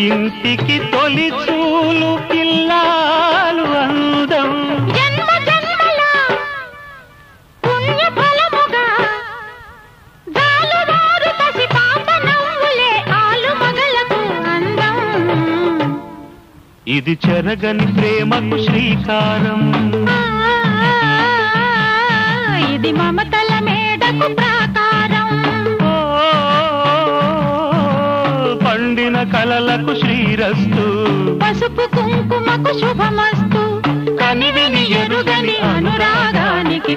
ఇంటికి తొలి చూలు పిల్లాలు అందం జన్మ జన్మల పుణ్య ఫలముగా జాలువారు పసి పాప నవ్వులే ఆలు మగలకు అందం ఇది చెరగని ప్రేమకు శ్రీకారం ఇది మమతల మేడకు ప్రాకారం పండిన కలలకు శ్రీరస్తు పసుపు కుంకుమకు శుభమస్తు కనివిని ఎరుగని అనురాగానికి